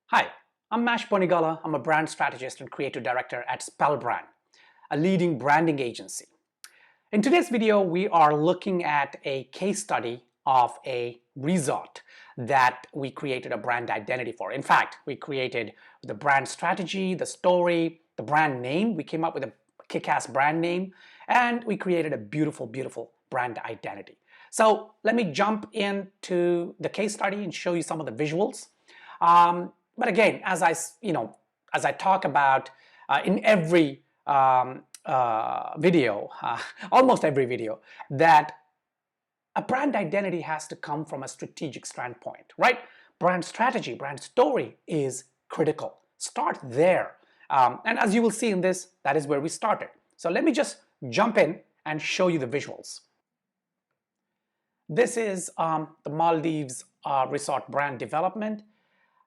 Hi, I'm Mash Ponigala. I'm a brand strategist and creative director at Spellbrand, a leading branding agency. In today's video, we are looking at a case study of a resort that we created a brand identity for. In fact, we created the brand strategy, the story, the brand name. We came up with a kick-ass brand name, and we created a beautiful, beautiful brand identity. So let me jump into the case study and show you some of the visuals. But again, as I talk about in every video, almost every video, that a brand identity has to come from a strategic standpoint, right? Brand strategy, brand story is critical. Start there. And as you will see in this, that is where we started. So let me just jump in and show you the visuals. This is the Maldives resort brand development.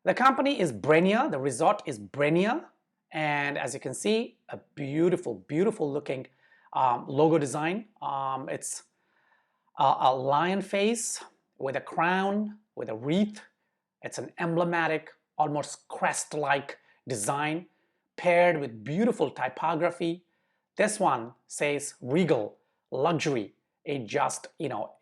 The company is Brenia, the resort is Brenia, and as you can see, a beautiful, beautiful looking logo design. It's a lion face with a crown, with a wreath. It's an emblematic, almost crest-like design paired with beautiful typography. This one says regal, luxury. It just,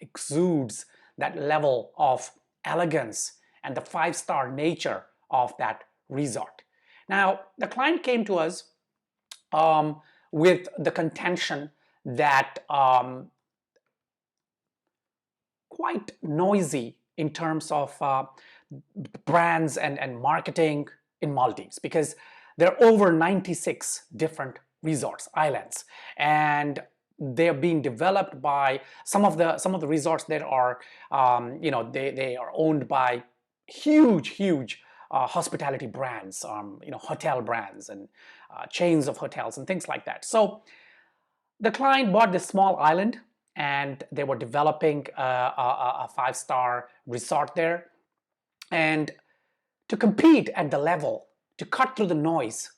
exudes that level of elegance and the five-star nature of that resort. Now, the client came to us with the contention that quite noisy in terms of brands and marketing in Maldives, because there are over 96 different resorts, islands, and they're being developed by some of the resorts that are they are owned by huge hospitality brands, hotel brands and chains of hotels and things like that. The client bought this small island and they were developing a five-star resort there. And to compete at the level, to cut through the noise,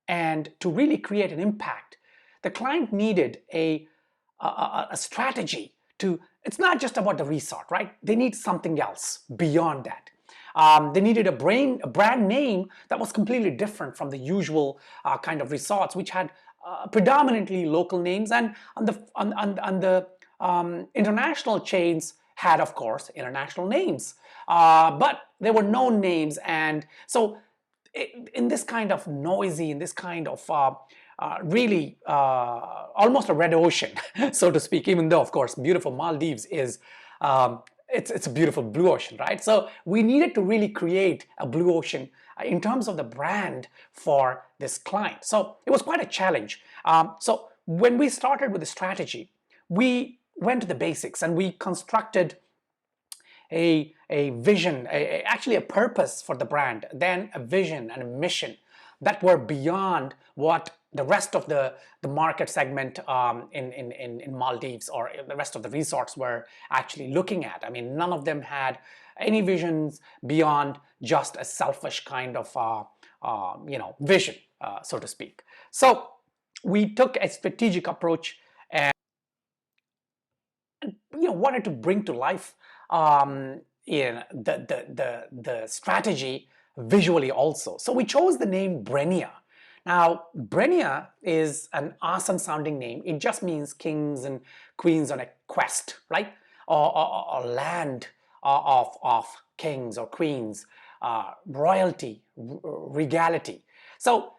and to really create an impact, the client needed a strategy to, it's not just about the resort, right? They need something else beyond that. They needed a brand name that was completely different from the usual kind of resorts, which had predominantly local names, and on the international chains had, of course, international names, but there were known names. And so in this kind of noisy, in this kind of really almost a red ocean, so to speak, even though, of course, beautiful Maldives is it's a beautiful blue ocean, right? So we needed to really create a blue ocean in terms of the brand for this client. So it was quite a challenge. So when we started with the strategy, we went to the basics and we constructed a vision, actually a purpose for the brand, then a vision and a mission that were beyond what the rest of the market segment in Maldives or the rest of the resorts were actually looking at. I mean, none of them had any visions beyond just a selfish kind of vision, so to speak. So we took a strategic approach and wanted to bring to life the strategy visually also. So we chose the name Brenia. Now, Brenia is an awesome sounding name. It just means kings and queens on a quest, right? Or land of kings or queens, royalty, regality. So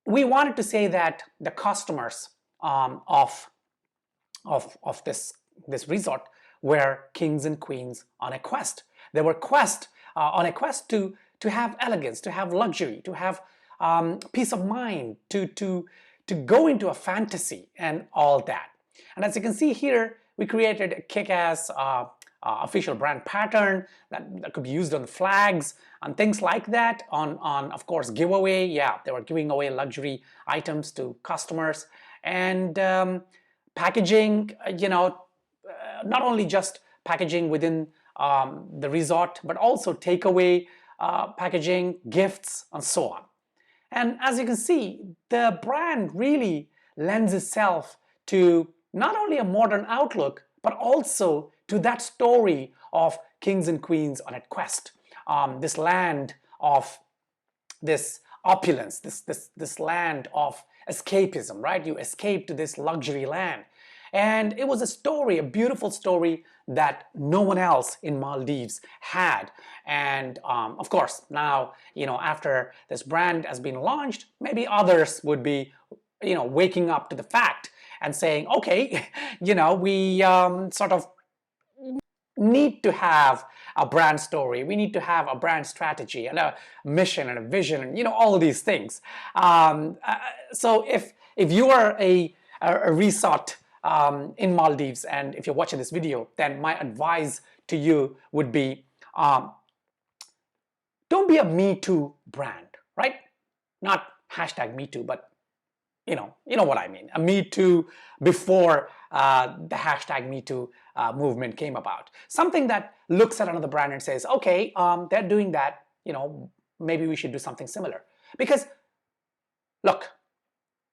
we wanted to say that the customers of this resort were kings and queens on a quest. They were on a quest to have elegance, to have luxury, to have peace of mind, to go into a fantasy and all that. And as you can see here, we created a kick-ass official brand pattern that could be used on flags and things like that. On of course, giveaway. Yeah, they were giving away luxury items to customers. And packaging, not only just packaging within the resort, but also takeaway packaging, gifts, and so on. And as you can see, the brand really lends itself to not only a modern outlook, but also to that story of kings and queens on a quest. This land of this opulence, this land of escapism, right? You escape to this luxury land. And it was a story, a beautiful story that no one else in Maldives had. And of course, now, after this brand has been launched, maybe others would be, waking up to the fact and saying, okay, we sort of need to have a brand story. We need to have a brand strategy and a mission and a vision, and all of these things. So if you are a resort in Maldives, and if you're watching this video, then my advice to you would be, don't be a Me Too brand, right? Not hashtag Me Too, but you know what I mean. A Me Too before the hashtag Me Too movement came about. Something that looks at another brand and says, okay, they're doing that, maybe we should do something similar. Because look,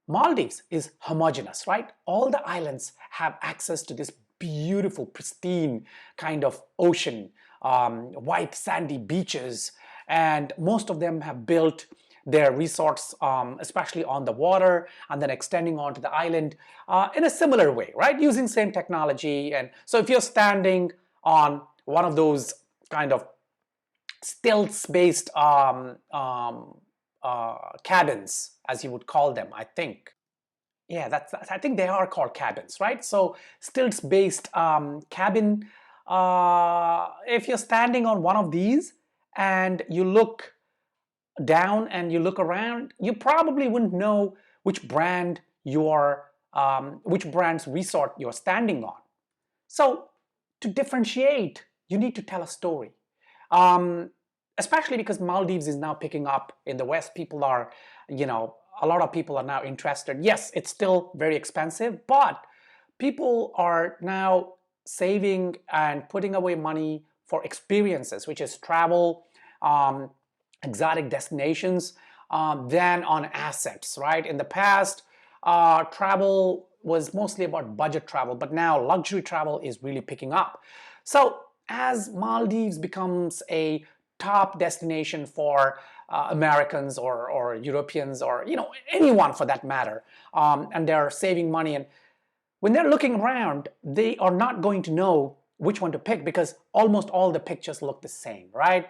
Maldives is homogeneous, right? All the islands have access to this beautiful, pristine kind of ocean, white sandy beaches, and most of them have built their resorts, especially on the water, and then extending onto the island in a similar way, right? Using same technology. And so if you're standing on one of those kind of stilts-based cabins, as you would call them, I think. Yeah, I think they are called cabins, right? So stilts-based cabin. If you're standing on one of these and you look down and you look around, you probably wouldn't know which brand's resort you're standing on. So to differentiate, you need to tell a story. Especially because Maldives is now picking up in the West. People are, a lot of people are now interested. Yes, it's still very expensive, but people are now saving and putting away money for experiences, which is travel, exotic destinations, than on assets, right? In the past, travel was mostly about budget travel, but now luxury travel is really picking up. So as Maldives becomes a top destination for Americans or Europeans or anyone for that matter, and they're saving money, and when they're looking around, they are not going to know which one to pick because almost all the pictures look the same, right?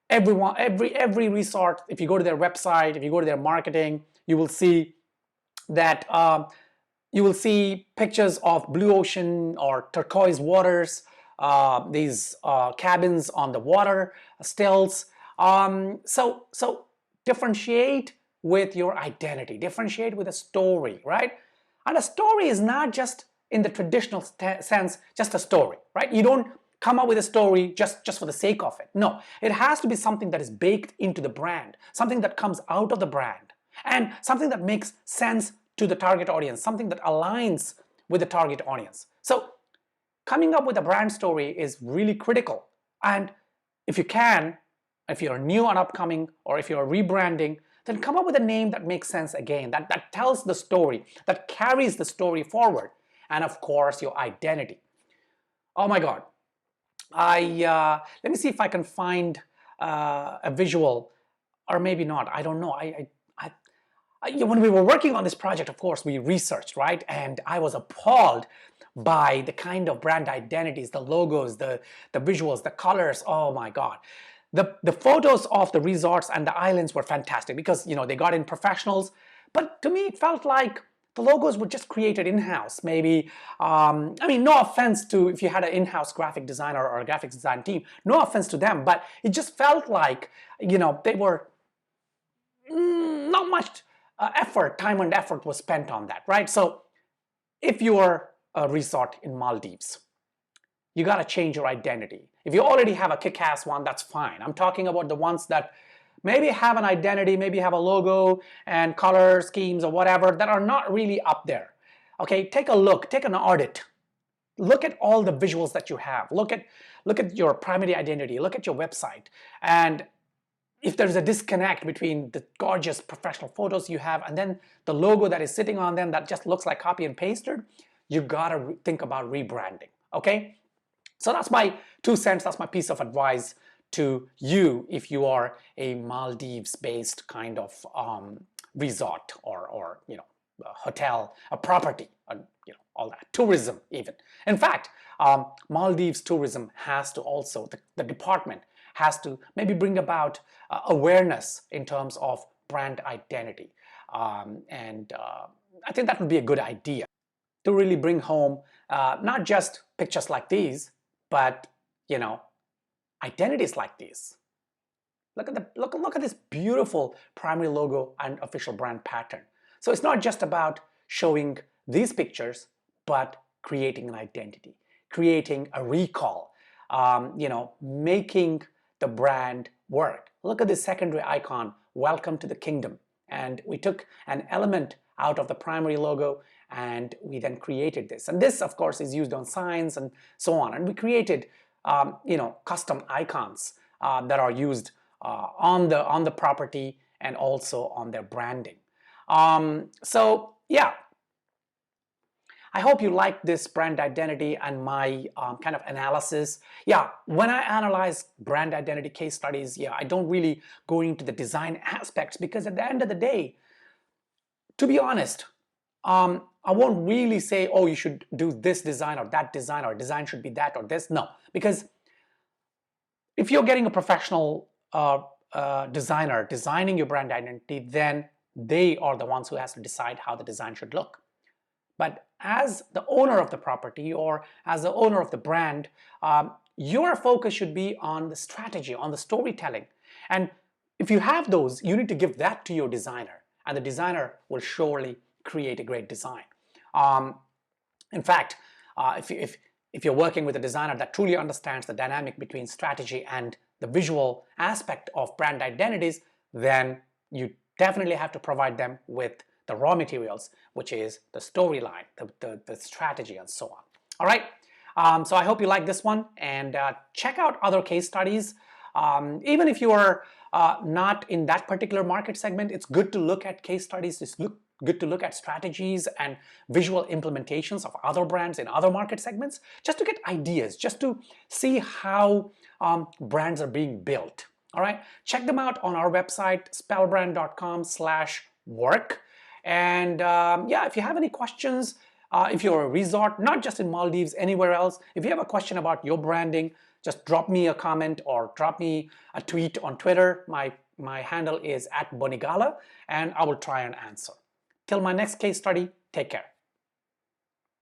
Every resort, if you go to their website, if you go to their marketing, you will see that you will see pictures of blue ocean or turquoise waters, these cabins on the water, stilts. So differentiate with your identity, differentiate with a story, right? And a story is not just in the traditional sense, just a story, right? You don't come up with a story just for the sake of it. No, it has to be something that is baked into the brand, something that comes out of the brand, and something that makes sense to the target audience, something that aligns with the target audience. So coming up with a brand story is really critical. And if you can, if you're new and upcoming, or if you're rebranding, then come up with a name that makes sense again, that tells the story, that carries the story forward. And of course, your identity. Oh my God. Let me see if I can find a visual, or maybe not. I don't know. When we were working on this project, of course, we researched, right? And I was appalled by the kind of brand identities, the logos, the visuals, the colors. Oh my God. The photos of the resorts and the islands were fantastic because, they got in professionals. But to me, it felt like the logos were just created in-house. Maybe, I mean, no offense to if you had an in-house graphic designer or a graphics design team, no offense to them, but it just felt like, they were not much time and effort was spent on that, right? So if you're a resort in Maldives, you got to change your identity. If you already have a kick-ass one, that's fine. I'm talking about the ones that maybe have an identity, maybe have a logo and color schemes or whatever that are not really up there. Okay, take a look, take an audit. Look at all the visuals that you have. Look at your primary identity. Look at your website. And if there's a disconnect between the gorgeous professional photos you have and then the logo that is sitting on them that just looks like copy and pasted, you gotta think about rebranding, okay? So that's my 2 cents, that's my piece of advice to you if you are a Maldives-based kind of resort or a hotel, a property, all that tourism even. In fact, Maldives tourism has to also the department has to maybe bring about awareness in terms of brand identity, and I think that would be a good idea to really bring home not just pictures like these, but identities like these. Look at this beautiful primary logo and official brand pattern. So it's not just about showing these pictures, but creating an identity, creating a recall, making the brand work. Look at this secondary icon, welcome to the kingdom. And we took an element out of the primary logo and we then created this. And this, of course, is used on signs and so on. And we created, custom icons that are used on the property and also on their branding. So yeah, I hope you like this brand identity and my kind of analysis. Yeah, when I analyze brand identity case studies, yeah, I don't really go into the design aspects because at the end of the day, to be honest, I won't really say, oh, you should do this design or that design, or design should be that or this. No, because if you're getting a professional designer designing your brand identity, then they are the ones who has to decide how the design should look. But as the owner of the property or as the owner of the brand, your focus should be on the strategy, on the storytelling. And if you have those, you need to give that to your designer, and the designer will surely create a great design. In fact, if you're working with a designer that truly understands the dynamic between strategy and the visual aspect of brand identities, then you definitely have to provide them with the raw materials, which is the storyline, the strategy, and so on. All right, so I hope you like this one, and check out other case studies. Even if you are not in that particular market segment, it's good to look at case studies. It's good to look at strategies and visual implementations of other brands in other market segments, just to get ideas, just to see how brands are being built. All right, check them out on our website, spellbrand.com/work. And yeah, if you have any questions, if you're a resort, not just in Maldives, anywhere else, if you have a question about your branding, just drop me a comment or drop me a tweet on Twitter. My handle is @Bonigala, and I will try and answer. Till my next case study, take care.